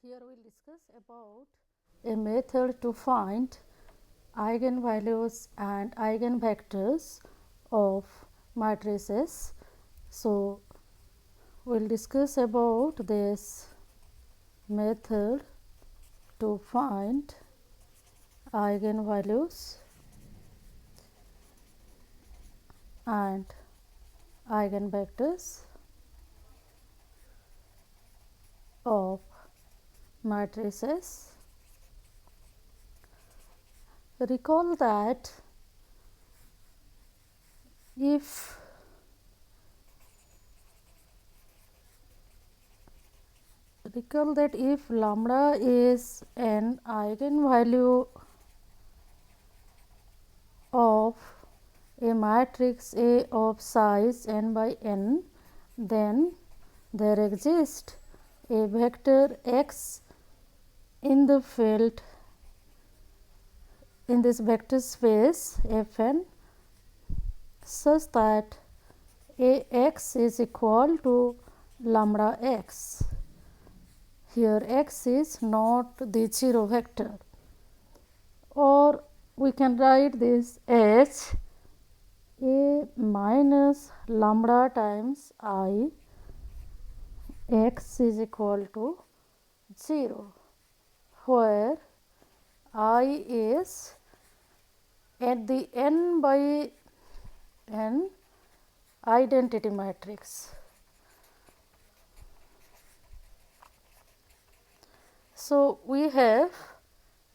Here we will discuss about a method to find eigenvalues and eigenvectors of matrices. So, we will discuss about this method to find eigenvalues and eigenvectors of matrices. Recall that if lambda is an eigenvalue of a matrix A of size n by n, then there exists a vector x in the field in this vector space f n such that A x is equal to lambda x. Here x is not the 0 vector, or we can write this as A minus lambda times I x is equal to 0, where I is at the n by n identity matrix. So, we have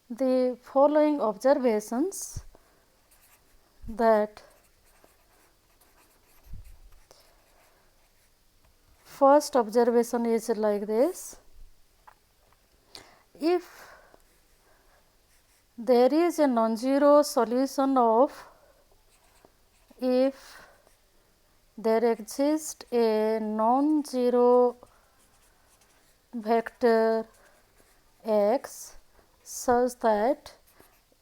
the following observations, that first observation is like this: if there is a non-zero solution of, if there exists a non-zero vector x such that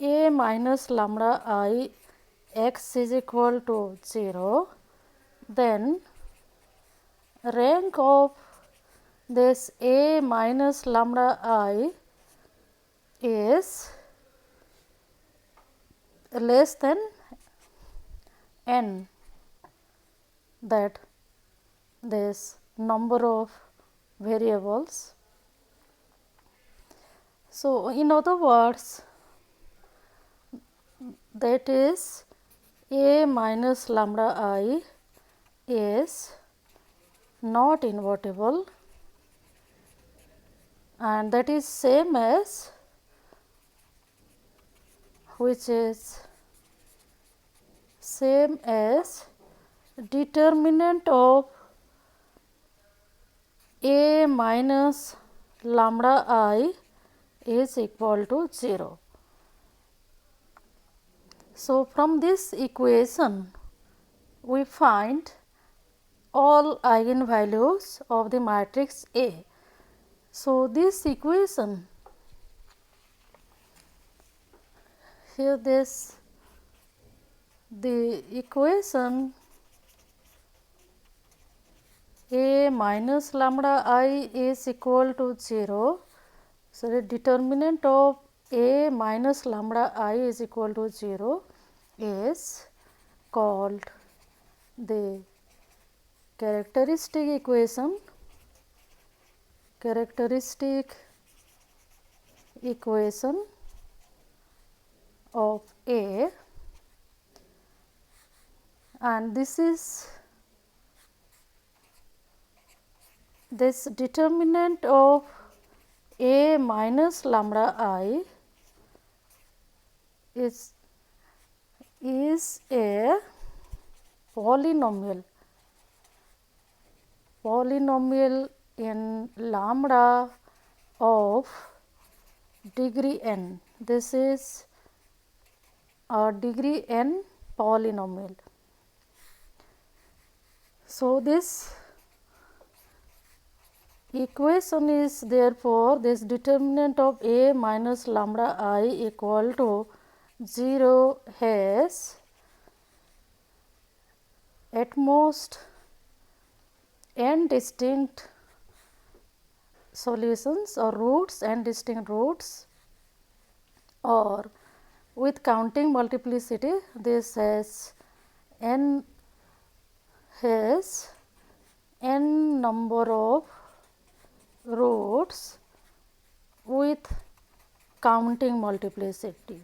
A minus lambda I x is equal to 0, then rank of this A minus lambda I is less than n, that this number of variables. So, in other words, that is A minus lambda I is not invertible, and that is same as, which is same as determinant of A minus lambda I is equal to 0. So, from this equation we find all eigenvalues of the matrix A. So, this equation here, the equation A minus lambda I is equal to 0. So, the determinant of A minus lambda I is equal to 0 is called the characteristic equation of A, and this is this determinant of A minus lambda I is a polynomial in lambda of degree n. This is a degree n polynomial. So, this equation is therefore, this determinant of A minus lambda I equal to 0 has at most n distinct solutions or roots and distinct roots, or with counting multiplicity this has n number of roots with counting multiplicity,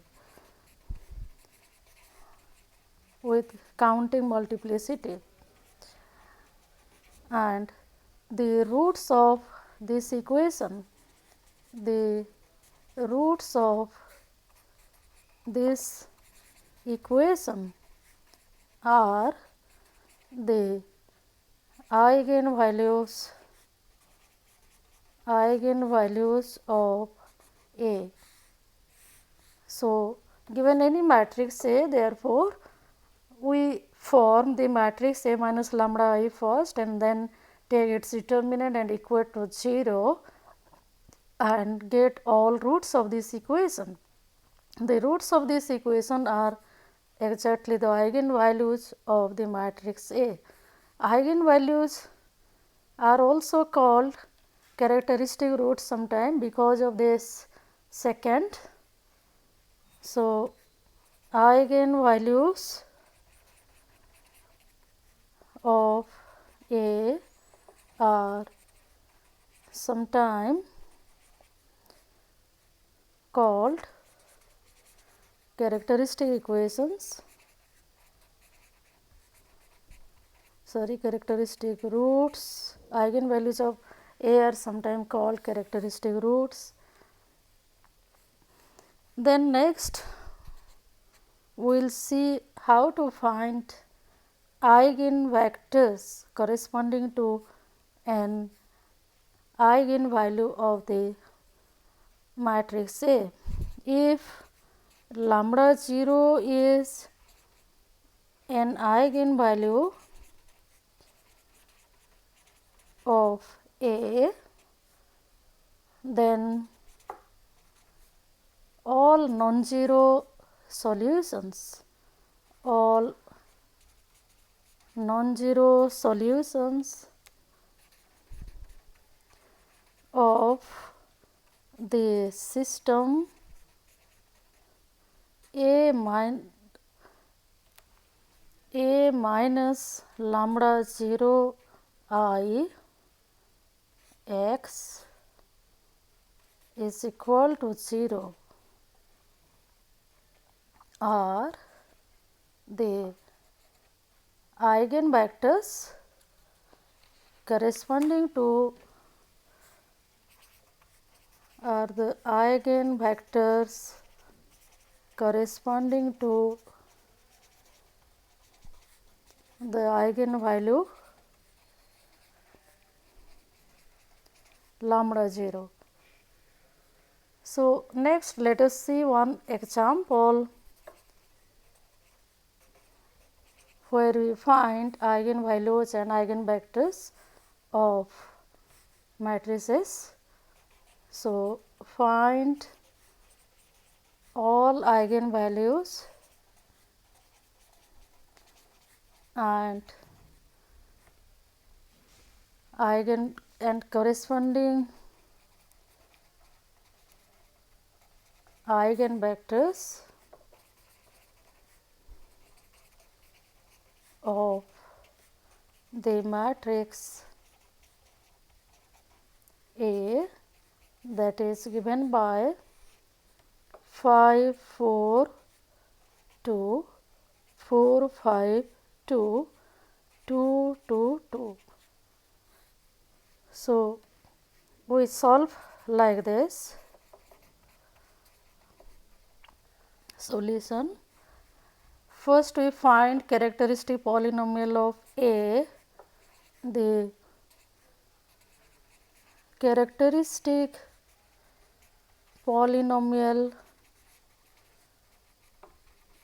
and the roots of this equation, the roots of this equation are the eigenvalues of A. So, given any matrix A, therefore, we form the matrix A minus lambda I first and then take its determinant and equate to 0 and get all roots of this equation. The roots of this equation are exactly the eigenvalues of the matrix A. Eigenvalues are also called characteristic roots sometime because of this second. So, eigenvalues of A are sometime called characteristic roots. Eigenvalues of A are sometimes called characteristic roots. Then next we will see how to find eigenvectors corresponding to an eigenvalue of the matrix A. If lambda 0 is an eigenvalue of A, then all non-zero solutions of the system A minus lambda 0 I x is equal to 0 are the eigenvectors corresponding to the eigenvalue lambda 0. So, next let us see one example where we find eigenvalues and eigenvectors of matrices. So, find all eigenvalues and corresponding eigenvectors of the matrix A, that is given by 5 4 2 4 5 2 2 2 2. So, we solve like this. Solution: first we find characteristic polynomial of A. The characteristic polynomial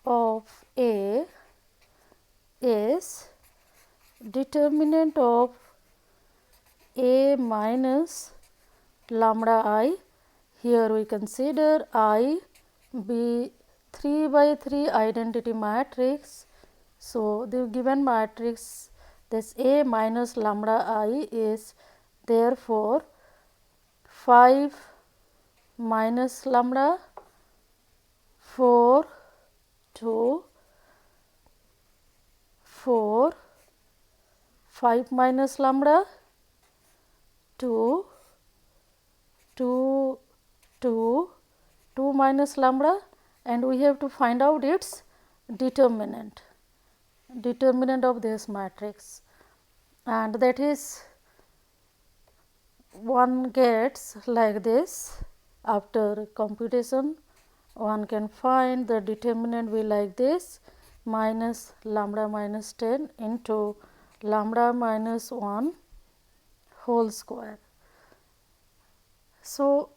of A is determinant of A minus lambda I. Here we consider I be 3 by 3 identity matrix. So, the given matrix, this A minus lambda I is therefore 5 minus lambda, 4, 2, 4, 5 minus lambda, 2, 2, 2, 2 minus lambda, and we have to find out its determinant of this matrix, and that is one gets like this. After computation, one can find the determinant be like this, minus lambda minus 10 into lambda minus 1 whole square. So,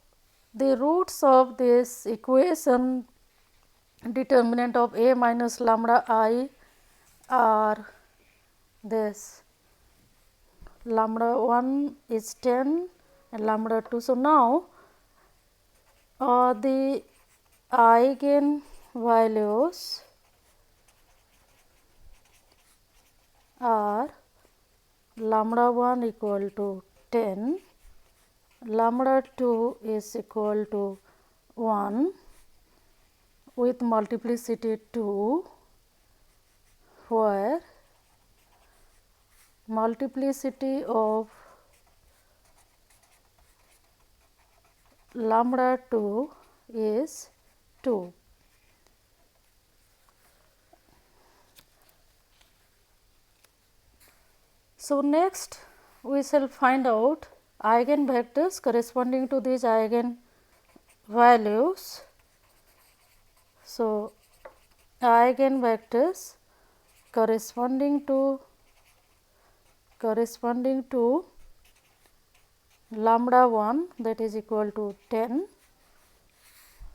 the roots of this equation determinant of a minus lambda I are this: lambda 1 is 10 and lambda 2. So, now the eigenvalues are lambda 1 equal to 10, lambda 2 is equal to 1 with multiplicity 2, where multiplicity of lambda 2 is 2. So, next we shall find out eigenvectors corresponding to these eigenvalues. So, eigenvectors corresponding to lambda 1, that is equal to 10.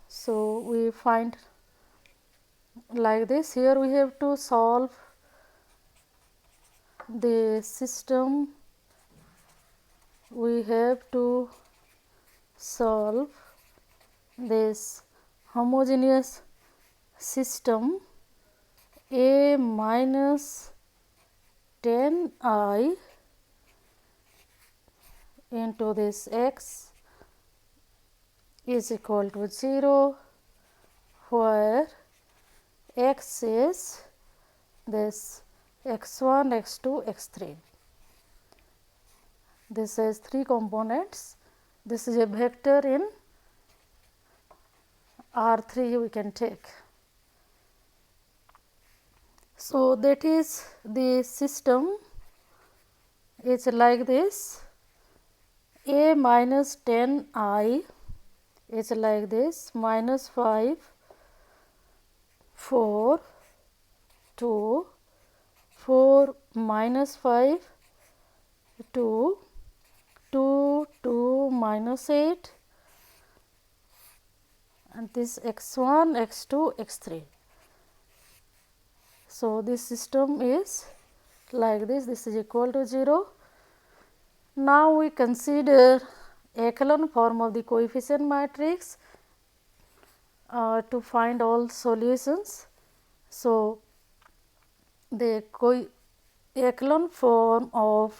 So, we find like this. Here we have to solve the system, we have to solve this homogeneous system a minus 10 I into this x is equal to 0, where x is this x1, x2, x3. This has 3 components. This is a vector in R3 we can take. So, that is the system is like this: a minus 10 I is like this, minus 5, 4, 2, 4 minus 5, 2, 2, 2 minus 8, and this x1, x2, x3. So, this system is like this, this is equal to 0. Now, we consider echelon form of the coefficient matrix to find all solutions. So, the echelon form of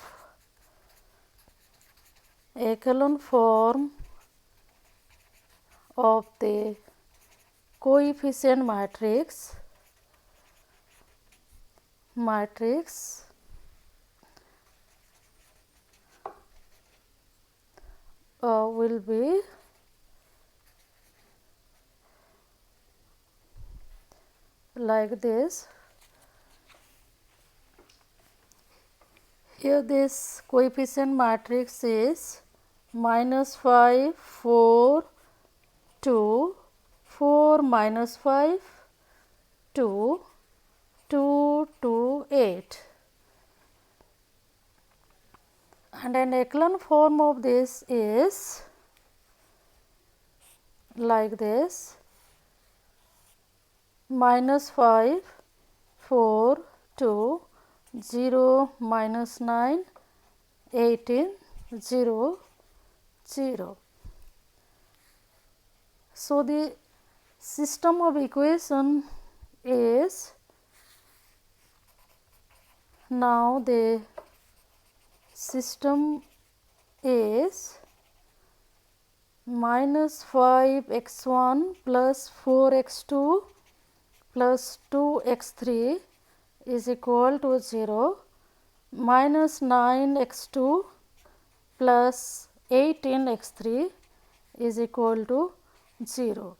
the coefficient matrix will be like this. Here this coefficient matrix is minus 5, 4, 2, 4 minus 5, 2, 2, 2, 8. And an echelon form of this is like this: minus 5, 4, 2, 0, minus 9, 18, 0, 0. So, the system of equation is now the system is minus 5 x 1 plus 4 x 2 plus 2 x 3 is equal to 0, minus 9 x 2 plus 18 x 3 is equal to 0.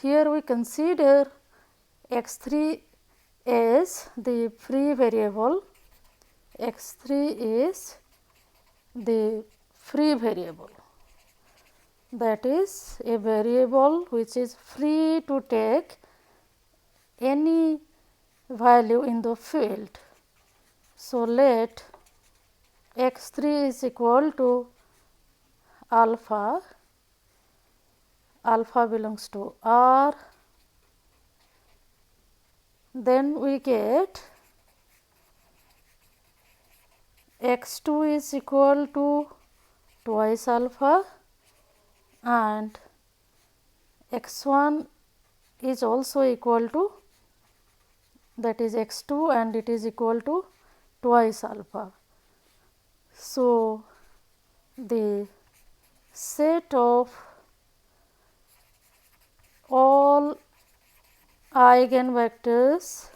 Here we consider x 3 as the free variable, x 3 is the free variable, that is a variable which is free to take any value in the field. So, let x 3 is equal to alpha, alpha belongs to R, then we get x 2 is equal to twice alpha and x 1 is also equal to, that is x 2, and it is equal to twice alpha. So, the set of all eigenvectors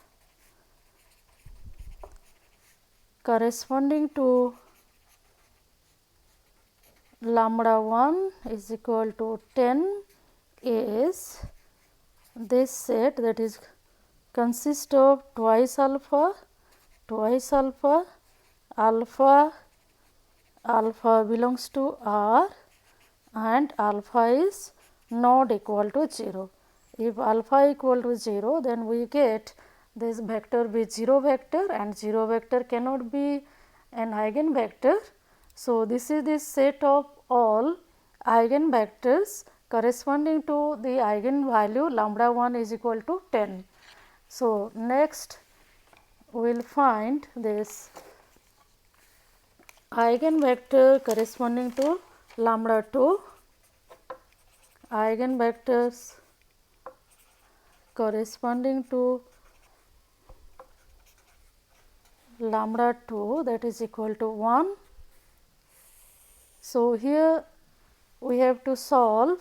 corresponding to lambda 1 is equal to 10 is this set, that is consist of twice alpha, alpha, alpha belongs to R and alpha is not equal to 0. If alpha equal to 0, then we get this vector be 0 vector, and 0 vector cannot be an eigenvector. So, this is the set of all eigenvectors corresponding to the eigenvalue lambda 1 is equal to 10. So, next we will find this eigenvector corresponding to lambda 2, eigenvectors corresponding to lambda 2, that is equal to 1. So, here we have to solve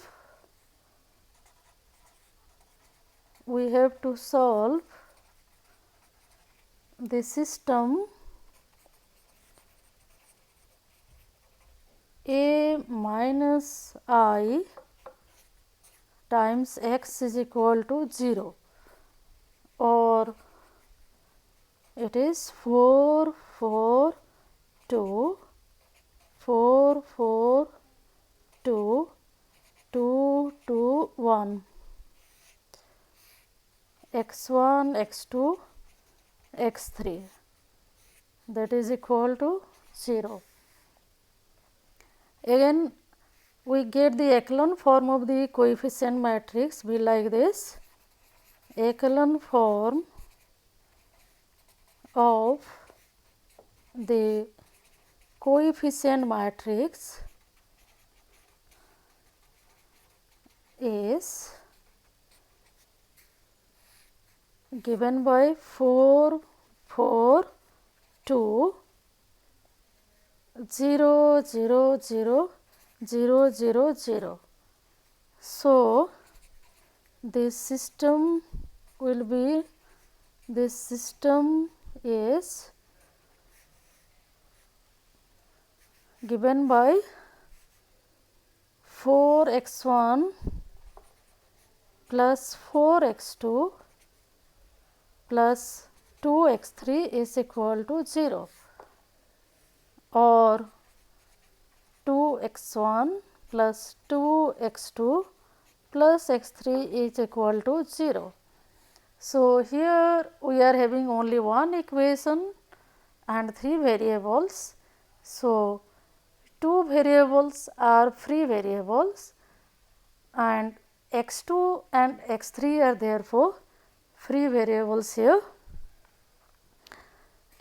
the system A minus I times x is equal to 0, or it is 4 4 2 4 4 2 2 2 1 x 1 x 2 x 3, that is equal to 0. Again we get the echelon form of the coefficient matrix be like this. Echelon form of the coefficient matrix is given by 4 4 2 0 0 0 0 0 0. So, this system will be, this system is given by 4 x 1 plus 4 x 2 plus 2 x 3 is equal to 0, or 2 x 1 plus 2 x 2 plus x 3 is equal to 0. So, here we are having only one equation and 3 variables. So, 2 variables are free variables and x 2 and x 3 are therefore free variables here.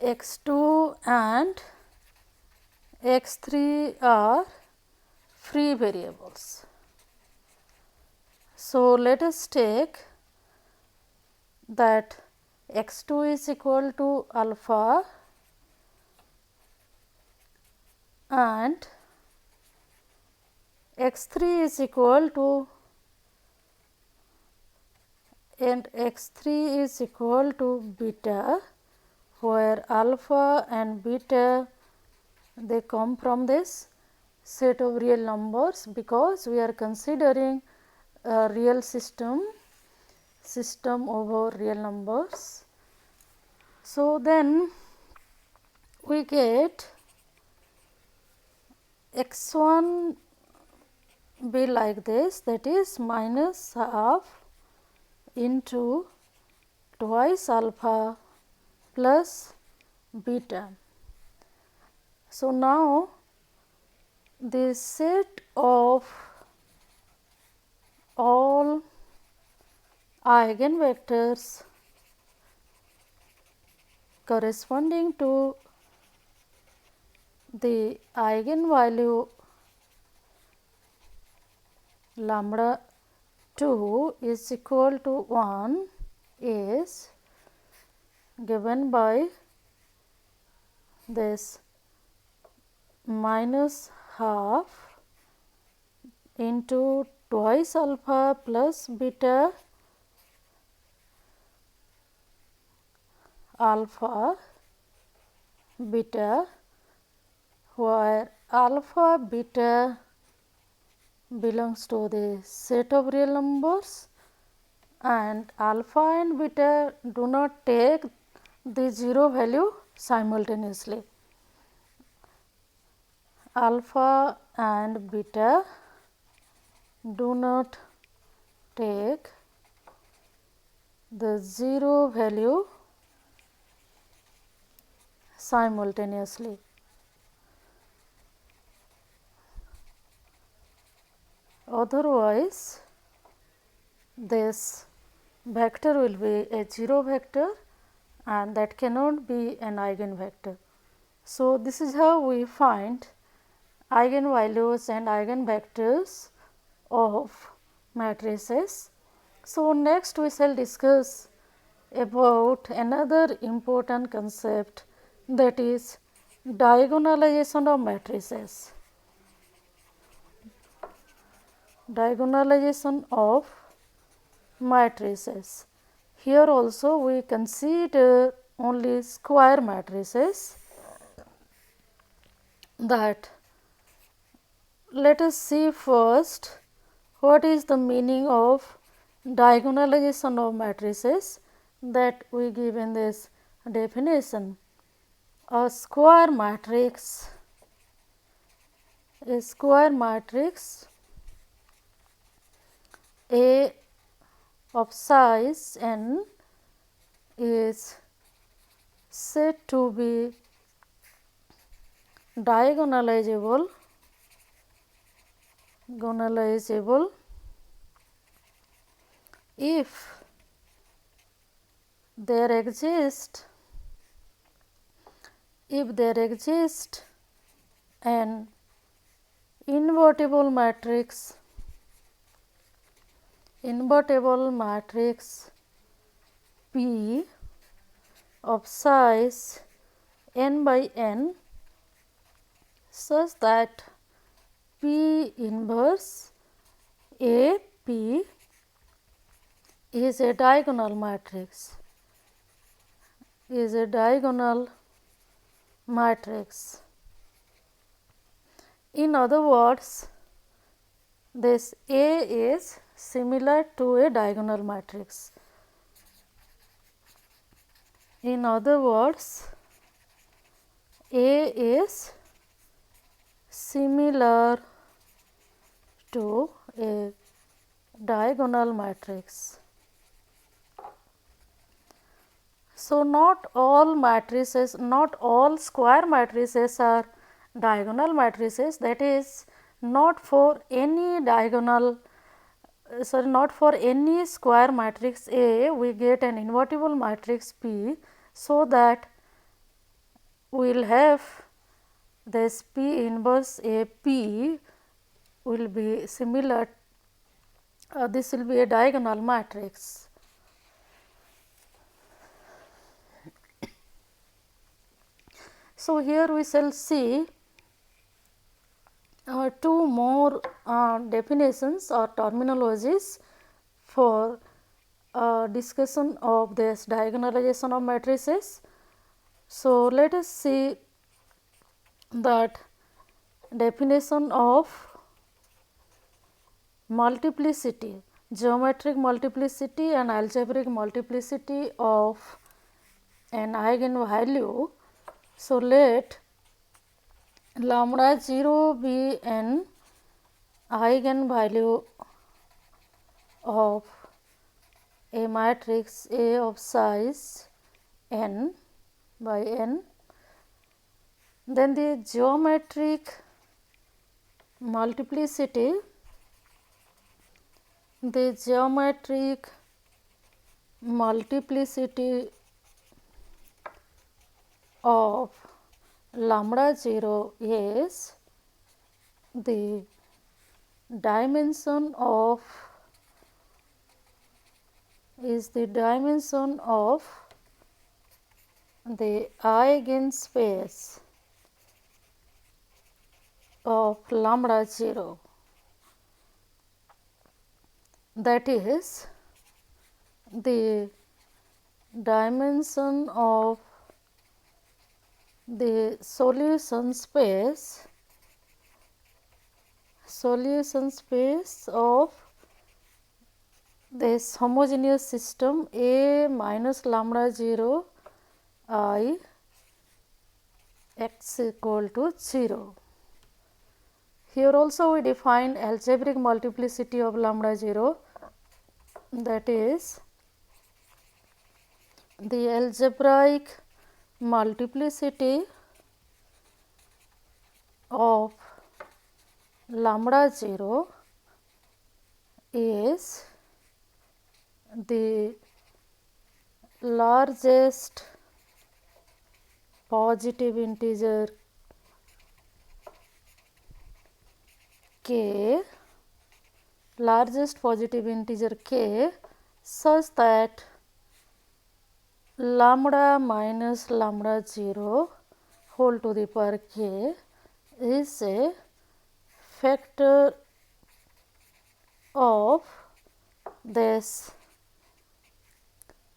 X 2 and x 3 are free variables. So, let us take that x 2 is equal to alpha and x3 is equal to and x3 is equal to beta, where alpha and beta they come from this set of real numbers, because we are considering a real system over real numbers. So, then we get x1 be like this, that is minus half into twice alpha plus beta. So, now the set of all eigenvectors corresponding to the eigenvalue lambda 2 is equal to 1 is given by this minus half into twice alpha plus beta alpha beta, where alpha beta belongs to the set of real numbers and alpha and beta do not take the 0 value simultaneously. Alpha and beta do not take the 0 value simultaneously. Otherwise, this vector will be a 0 vector and that cannot be an eigenvector. So, this is how we find eigenvalues and eigenvectors of matrices. So, next we shall discuss about another important concept, that is diagonalization of matrices. Diagonalization of matrices. Here also we consider only square matrices. That let us see first what is the meaning of diagonalization of matrices that we give in this definition. A square matrix A of size n is said to be diagonalizable if there exists an invertible matrix P of size n by n, such that P inverse A P is a diagonal matrix. In other words, this A is similar to a diagonal matrix. In other words, A is similar to a diagonal matrix. So, not all square matrices are diagonal matrices, that is not for any square matrix A we get an invertible matrix P, so that we will have this P inverse A P will be similar, this will be a diagonal matrix. So, here we shall see two more definitions or terminologies for discussion of this diagonalization of matrices. So, let us see that definition of multiplicity, geometric multiplicity and algebraic multiplicity of an eigenvalue. So, let lambda 0 be an eigenvalue of a matrix A of size n by n. Then the geometric multiplicity of lambda 0 is the dimension of the eigenspace of lambda 0, that is the dimension of the solution space of this homogeneous system A minus lambda 0 I x equal to 0. Here also we define algebraic multiplicity of lambda 0, that is the algebraic multiplicity of lambda 0 is the largest positive integer k, such that lambda minus lambda 0 whole to the power k is a factor of this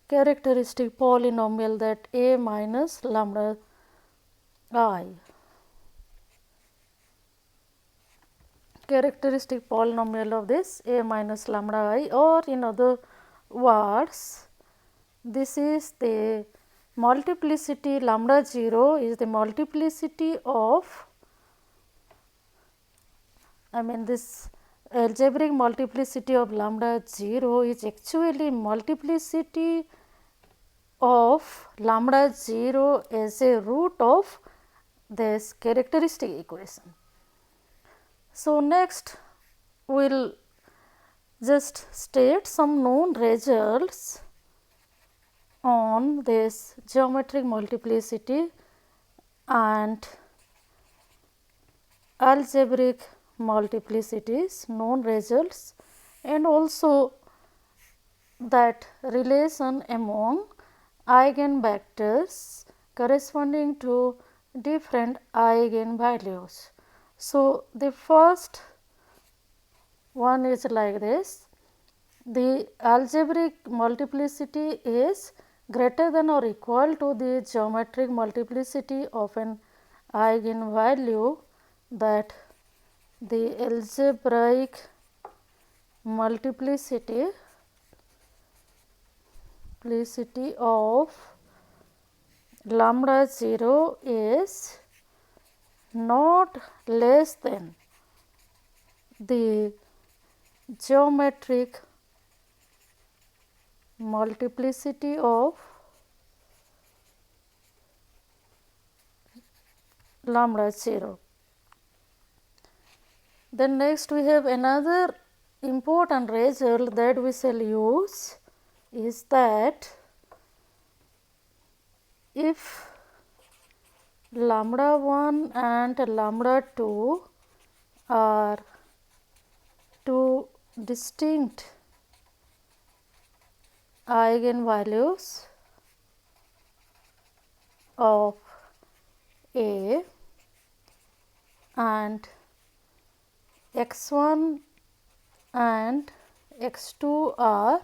characteristic polynomial, that A minus lambda I. Characteristic polynomial of this A minus lambda I, or in other words, this is the multiplicity, lambda 0 is the multiplicity of, this algebraic multiplicity of lambda 0 is actually multiplicity of lambda 0 as a root of this characteristic equation. So, next we will just state some known results on this geometric multiplicity and algebraic multiplicities, known results, and also that relation among eigenvectors corresponding to different eigenvalues. So, the first one is like this: the algebraic multiplicity is greater than or equal to the geometric multiplicity of an eigenvalue, that the algebraic multiplicity of lambda 0 is not less than the geometric multiplicity of lambda 0. Then next we have another important result that we shall use is that if lambda 1 and lambda 2 are two distinct eigenvalues of A, and x1 and x2 are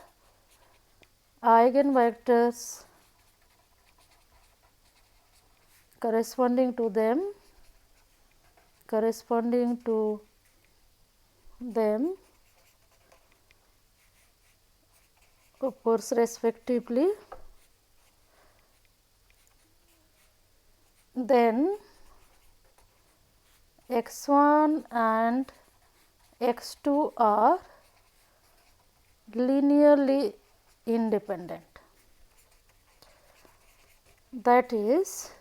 eigenvectors corresponding to them of course respectively, then x1 and x2 are linearly independent. That is,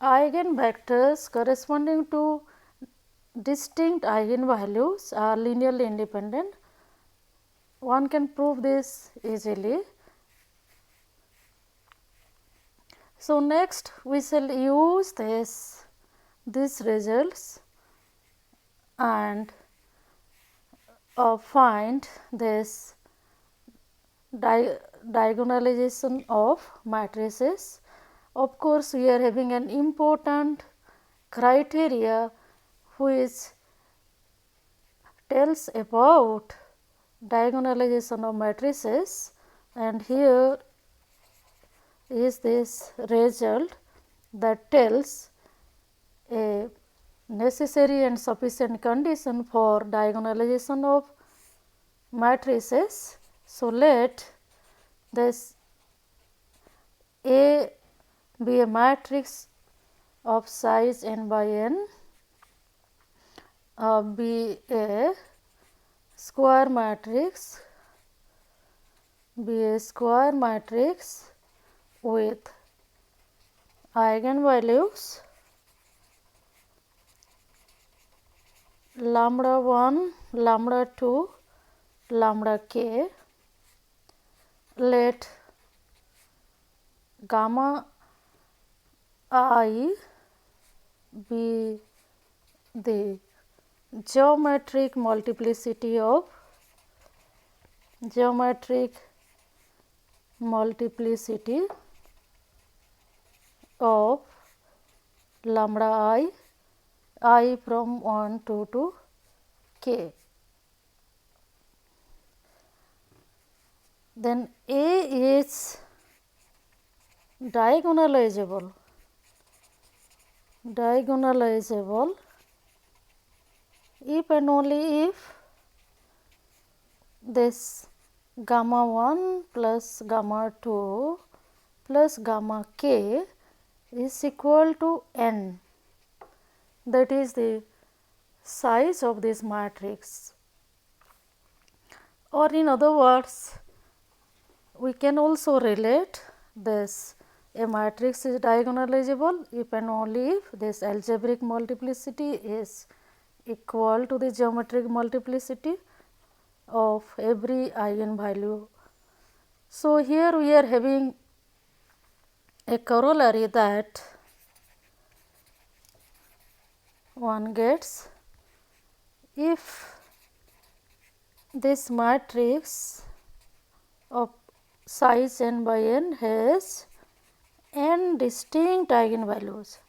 eigenvectors corresponding to distinct eigenvalues are linearly independent. One can prove this easily. So, next we shall use these results and find this diagonalization of matrices. Of course, we are having an important criteria which tells about diagonalization of matrices, and here is this result that tells a necessary and sufficient condition for diagonalization of matrices. So, let this A be a matrix of size n by n, be a square matrix, with eigenvalues lambda 1, lambda 2, lambda k. Let gamma I be the geometric multiplicity of lambda I from 1 to k. Then A is diagonalizable if and only if this gamma 1 plus gamma 2 plus gamma k is equal to n, that is the size of this matrix. Or in other words, we can also relate this: a matrix is diagonalizable if and only if this algebraic multiplicity is equal to the geometric multiplicity of every eigenvalue. So, here we are having a corollary that one gets if this matrix of size n by n has n distinct eigenvalues,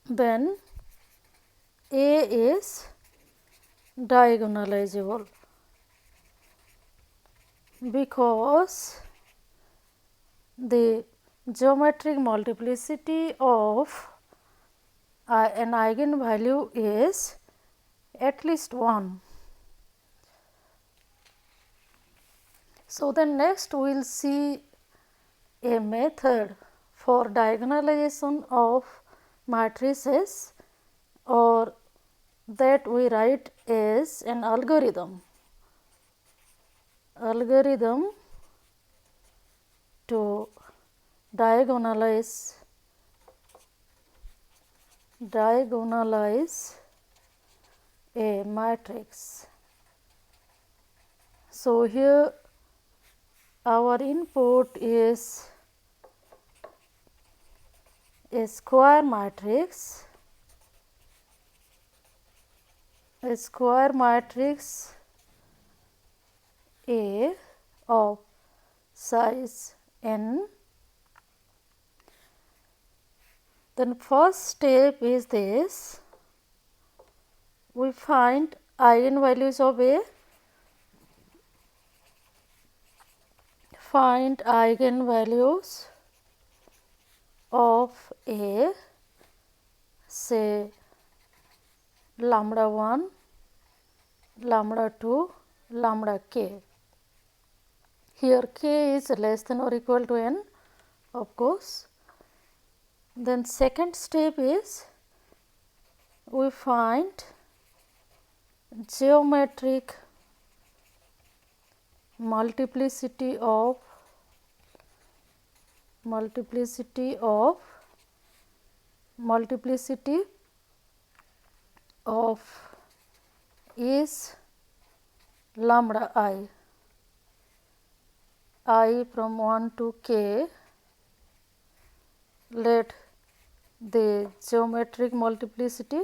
then A is diagonalizable, because the geometric multiplicity of an eigenvalue is at least 1. So, then next we will see a method for diagonalization of matrices, or that we write as an algorithm to diagonalize a matrix. So, here our input is a square matrix A of size n, Then first step is this, we find eigenvalues of A, find eigenvalues of A, say lambda 1, lambda 2, lambda k. Here k is less than or equal to n, of course. Then second step is we find geometric multiplicity of is lambda I from 1 to k. Let the geometric multiplicity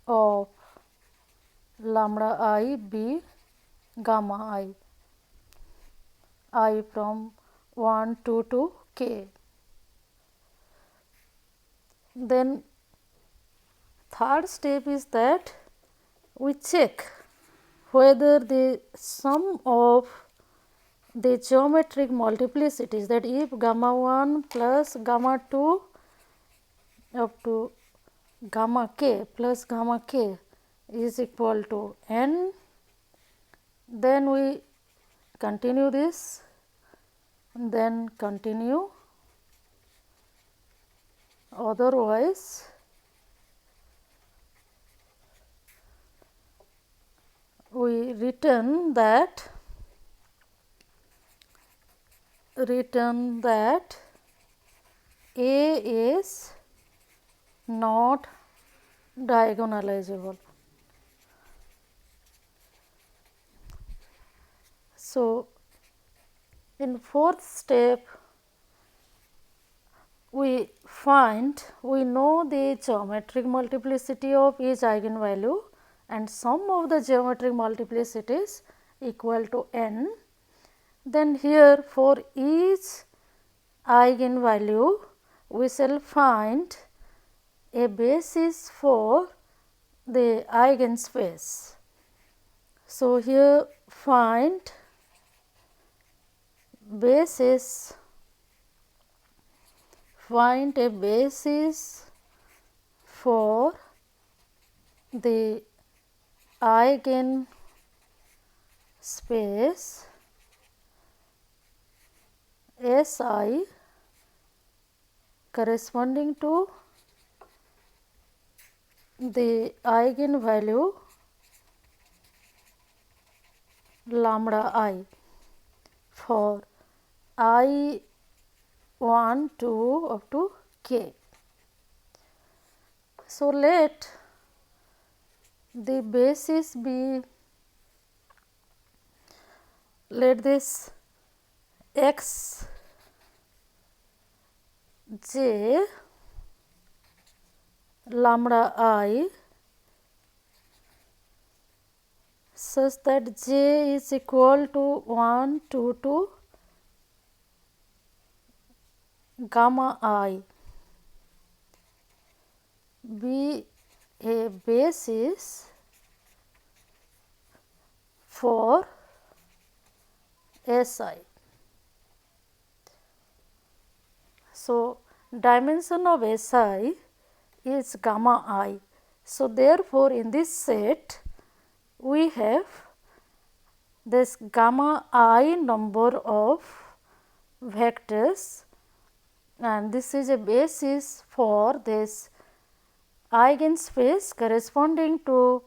of lambda I be gamma I from 1 to k. Then third step is that we check whether the sum of the geometric multiplicities, that if gamma 1 plus gamma 2 up to gamma k plus gamma k is equal to n, then we continue this, then continue, otherwise we return that A is not diagonalizable. So, in fourth step we know the geometric multiplicity of each eigenvalue and sum of the geometric multiplicities equal to n. Then here for each eigenvalue we shall find a basis for the eigenspace. So, here find a basis for the eigenspace Si corresponding to the eigenvalue lambda I for I 1 2 up to k. So, let the basis be, let this x j lambda I such that j is equal to 1 2 to gamma I be a basis for Si. So, dimension of Si is gamma I. So, therefore, in this set we have this gamma I number of vectors, and this is a basis for this eigenspace corresponding to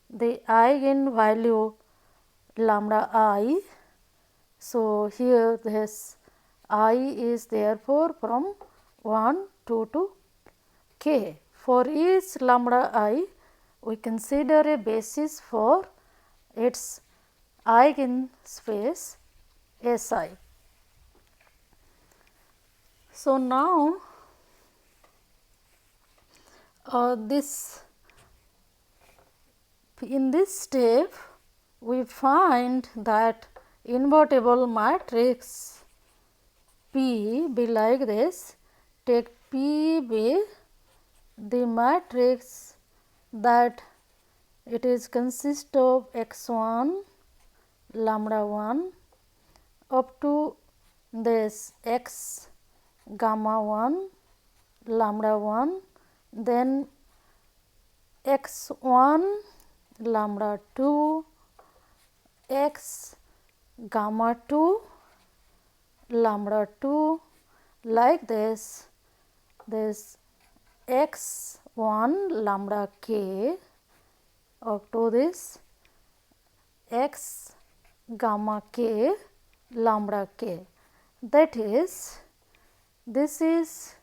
the eigenvalue lambda I. So, here this I is therefore from 1 2 to k. For each lambda I we consider a basis for its eigenspace Si. So, now in this step we find that invertible matrix P be like this. Take P be the matrix that it is consist of x 1 lambda 1 up to this x gamma 1 lambda 1, then x 1 lambda 2 x gamma 2 lambda 2, like this x 1 lambda k up to this x gamma k lambda k. That is, this is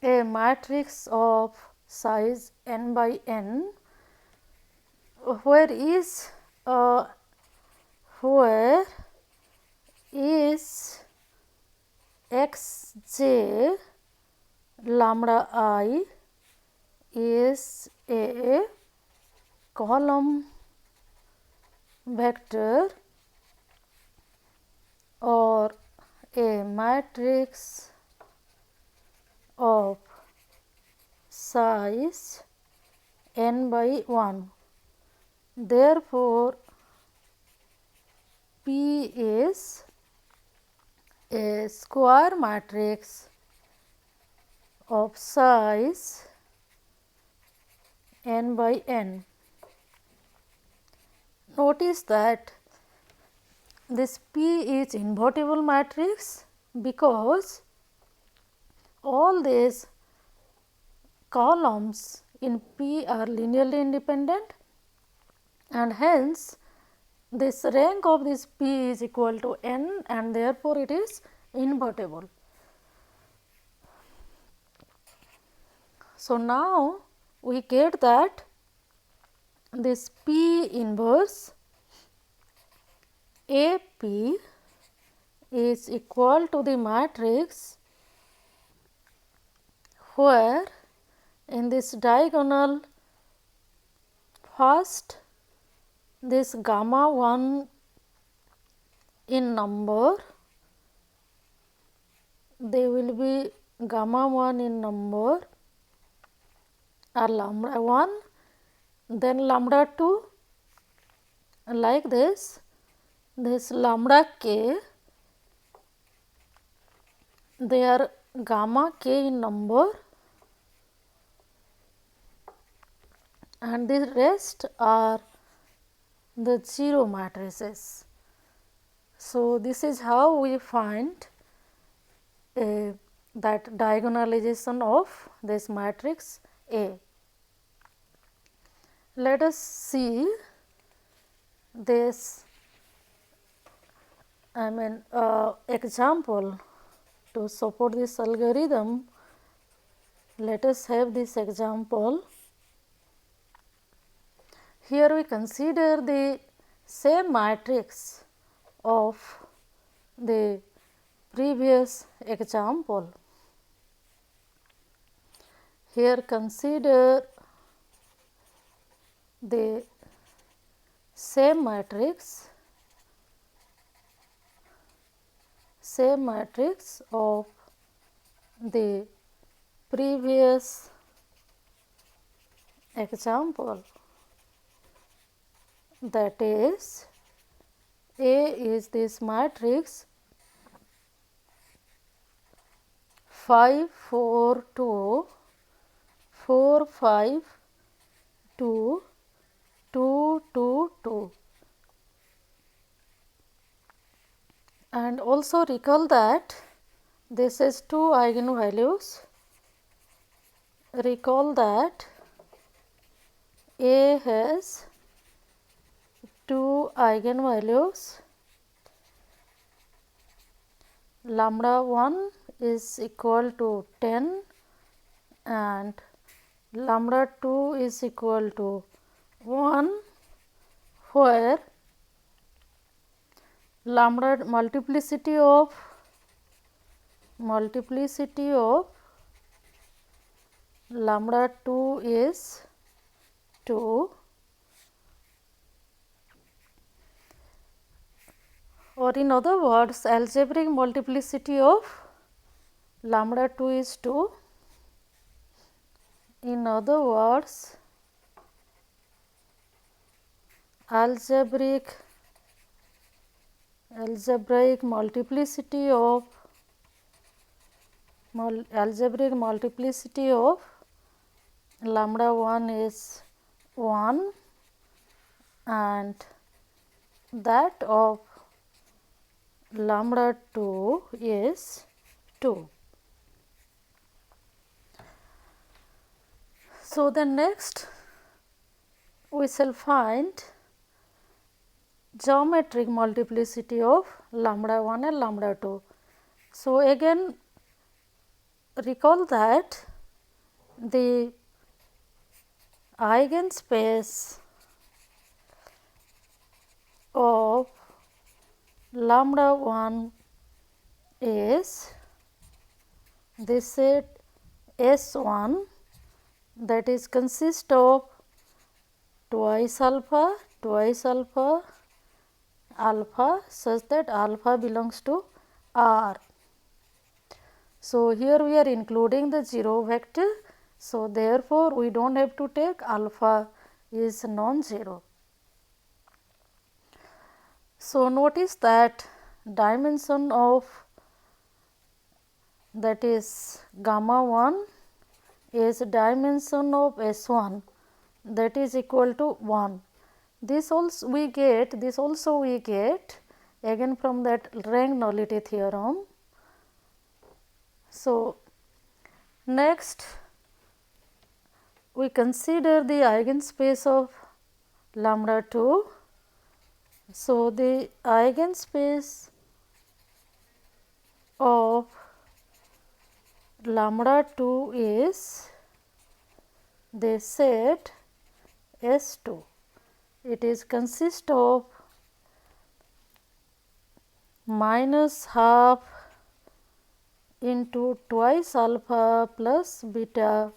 a matrix of size n by n, where is x j lambda I is a column vector or a matrix of size n by 1. Therefore, P is a square matrix of size n by n. Notice that this P is invertible matrix because all these columns in P are linearly independent, and hence this rank of this P is equal to n, and therefore it is invertible. So, now we get that this P inverse A P is equal to the matrix where in this diagonal first this gamma 1 in number, they will be gamma 1 in number or lambda 1, then lambda 2, like this lambda k, they are gamma k in number, and the rest are the 0 matrices. So, this is how we find that diagonalization of this matrix A. Let us see this example to support this algorithm. Let us have this example. Here we consider the same matrix of the previous example. Here consider the same matrix of the previous example, that is A is this matrix 5 4 2 4 5 2 2 2 2, and also recall that this is 2 eigenvalues. Recall that A has 2 eigenvalues, lambda 1 is equal to 10 and lambda 2 is equal to 1, where lambda multiplicity of lambda 2 is 2, or in other words, algebraic multiplicity of lambda 2 is 2. In other words, algebraic multiplicity of lambda 1 is 1 and that of lambda 2 is 2. So, then next we shall find geometric multiplicity of lambda 1 and lambda 2. So, again recall that the eigenspace of lambda 1 is this set S1, that is consist of twice alpha such that alpha belongs to R. So, here we are including the 0 vector. So, therefore, we do not have to take alpha is non-zero. So, notice that dimension of that is gamma 1 is dimension of S1, that is equal to 1. This also we get again from that rank nullity theorem. So, next we consider the eigenspace of lambda 2. So, the eigenspace of lambda 2 is the set S2. It is consist of minus half into twice alpha plus beta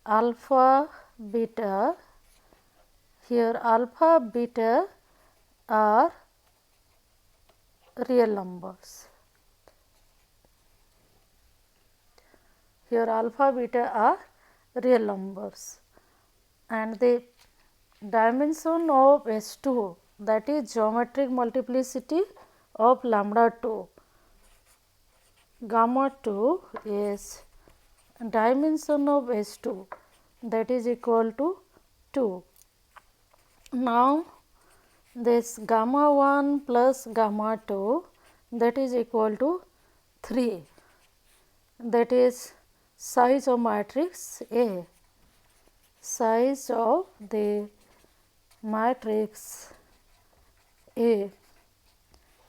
alpha beta. Here alpha beta are real numbers. Here alpha beta are real numbers and the dimension of S2, that is geometric multiplicity of lambda 2, gamma 2 is dimension of S2, that is equal to 2. Now, this gamma 1 plus gamma 2, that is equal to 3, that is size of matrix A, size of the matrix A.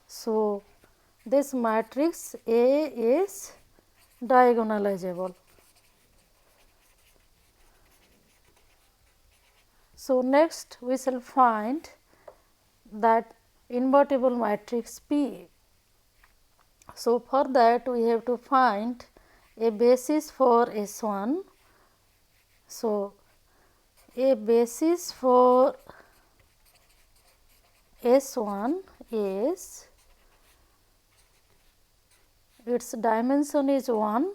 So, this matrix A is diagonalizable. So, next we shall find that invertible matrix P. So, for that we have to find a basis for S1. So, a basis for S1 is its dimension is 1.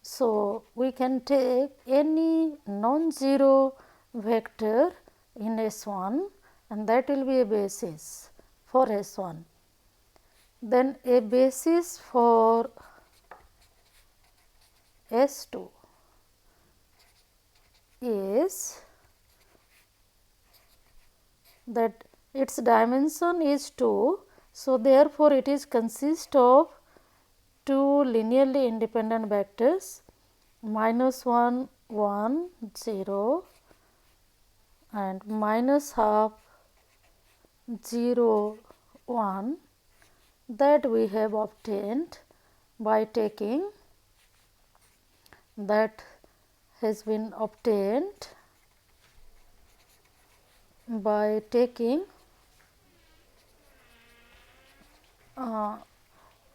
So, we can take any non-zero vector in S1 and that will be a basis for S1. Then a basis for S2 is that its dimension is 2. So, therefore, it is consist of two linearly independent vectors minus 1 1 0 and minus half 0 1 that we have obtained by taking that has been obtained by taking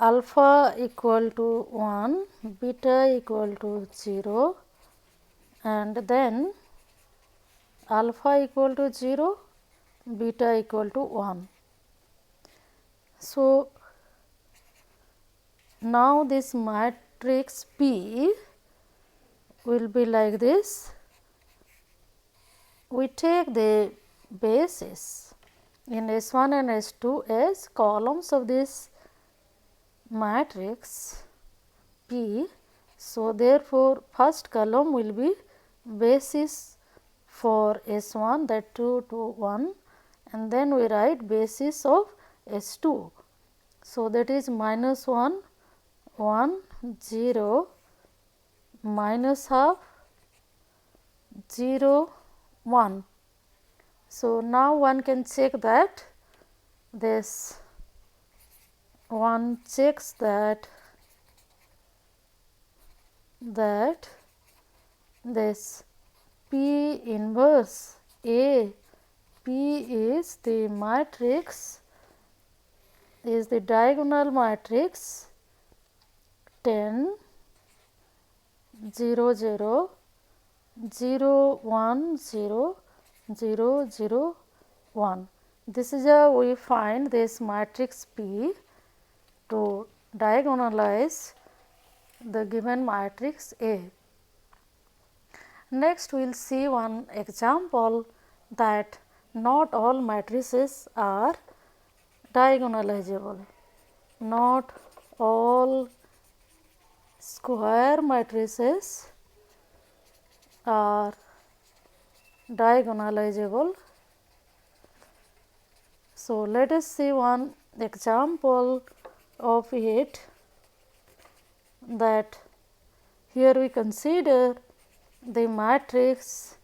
alpha equal to 1, beta equal to 0 and then alpha equal to 0, beta equal to 1. So, now this matrix P will be like this. We take the basis in S1 and S2 as columns of this matrix P. So, therefore, first column will be basis for S1, that 2 to 1, and then we write basis of S2. So, that is minus 1, 1, 0, minus half, 0, 1. So, now one can check that this one checks that this P inverse A, P is the matrix, is the diagonal matrix 10, 0, 0, 0, 1, 0, 0, 0, 1. This is how we find this matrix P to diagonalize the given matrix A. Next, we will see one example that not all matrices are diagonalizable. Not all square matrices are diagonalizable. So, let us see one example of it, that here we consider the matrix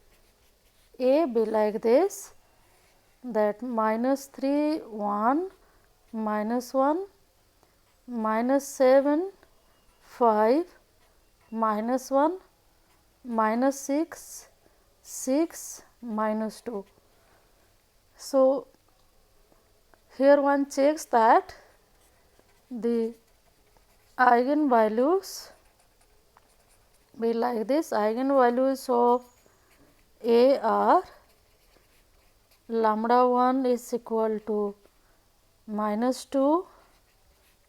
A be like this, that minus 3, 1, minus 1, minus 7, 5, minus 1, minus 6, 6, minus 2. So, here one checks that the eigenvalues be like this. Eigenvalues of A are lambda 1 is equal to minus 2,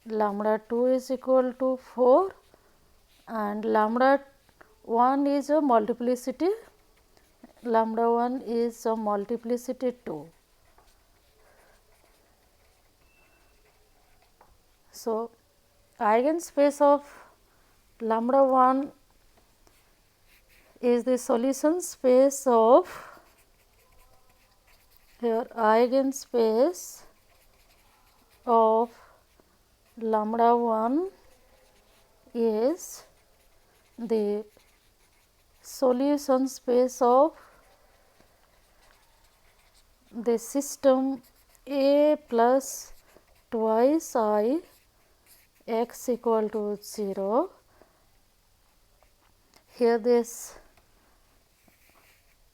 lambda 2 is equal to 4, and lambda 1 is a multiplicity, lambda 1 is a multiplicity 2. So, eigenspace of lambda 1 is the solution space of, here eigenspace of lambda 1 is the solution space of the system A plus twice I x equal to 0. Here this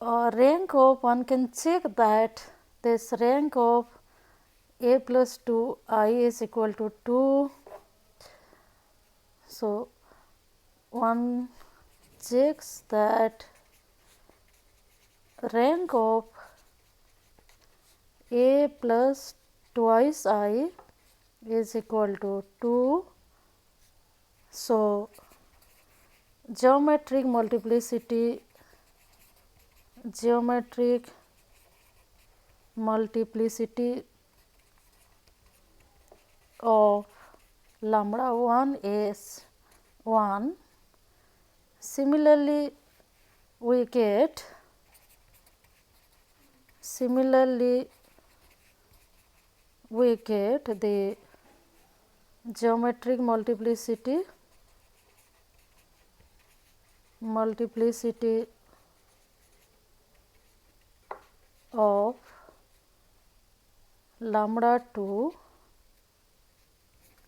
rank of, one can check that this rank of A plus 2 I is equal to 2. So, one checks that rank of A plus twice I is equal to 2. So, geometric multiplicity of lambda 1 is 1. Similarly, we get the geometric multiplicity of lambda 2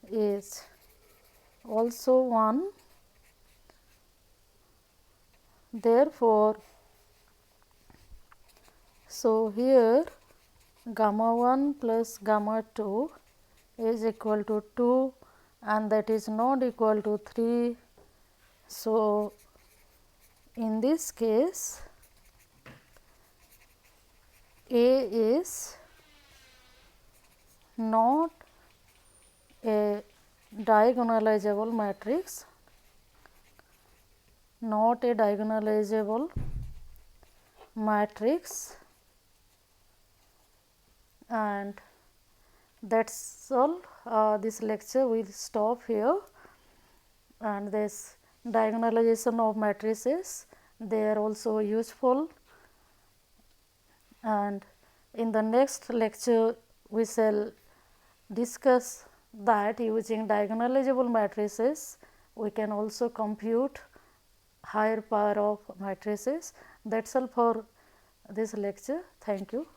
is also 1. Therefore, so here gamma 1 plus gamma 2 is equal to 2, and that is not equal to 3. So, in this case A is not a diagonalizable matrix, not a diagonalizable matrix, and that's all. This lecture will stop here, and this diagonalization of matrices, they are also useful, and in the next lecture we shall discuss that using diagonalizable matrices we can also compute higher power of matrices. That is all for this lecture. Thank you.